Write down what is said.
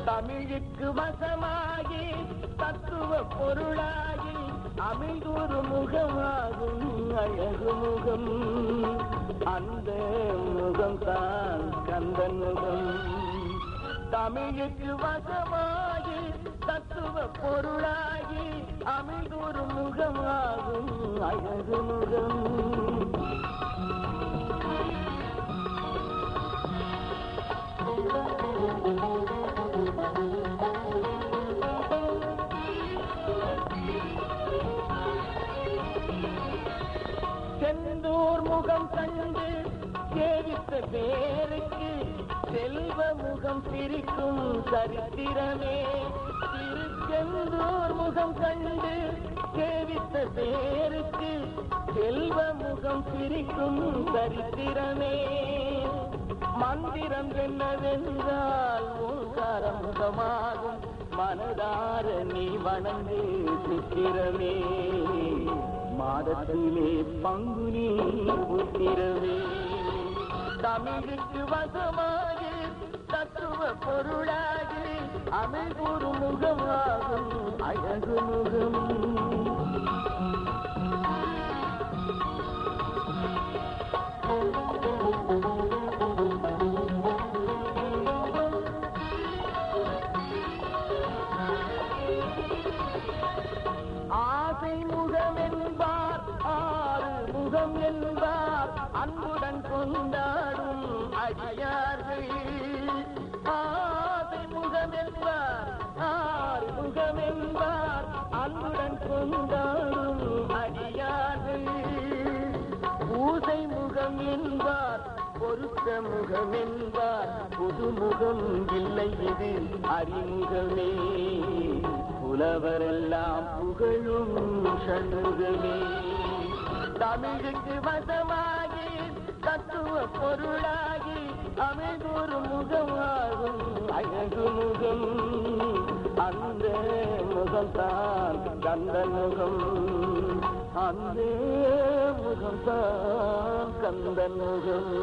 தமிழுக்கு வசமாகி தத்துவ பொருளாகி அமிழ்தொரு முகமாகும் அழகு முகம். அந்த முகம்தான் கந்தன் முகம். தமிழுக்கு வசமாகி தத்துவ பொருளாகி அமிழ்தொரு முகமாகும் அழகு முகம். செந்தூர் முகம் கண்டு சேவித்த பேருக்கு செல்வ முகம் சிரிக்கும் சரித்திரமே. திருச்செந்தூர் முகம் கண்டு சேவித்த பேருக்கு செல்வ முகம் சிரிக்கும் சரித்திரமே. மந்திரம் என்னவென்றால் ஓங்கார முகமாகும் மனதார நீ வணங்கு சித்திரமே. மாதத்திலே பங்குனி உத்திரமே. தமிழுக்கு வசமாகி தத்துவ பொருளாகி அமிழ்தொரு முகமாகும் அழகு முகம். ஆசை முகம் என்பார் ஆறு முகம் என்பார் அன்புடன் கொண்டாடும் அடியார்கள். ஆசை முகம் என்பார் ஆறு முகம் என்பார் அன்புடன் கொண்டாடும் அடியார்கள். பூசை முகம் என்பார் பொருத்த முகம் என்பார் புதுமுகம் இல்லை இது அறிமுகமே. புலவரெல்லாம் புகழும் சண்முகமே. தமிழுக்கு வசமாகி தத்துவ பொருளாகி அமிழ்தொரு முகமாகும் அழகு முகம். அந்த முகம்தான் கந்தன் முகம். அந்த முகம்தான் கந்தன் முகம்.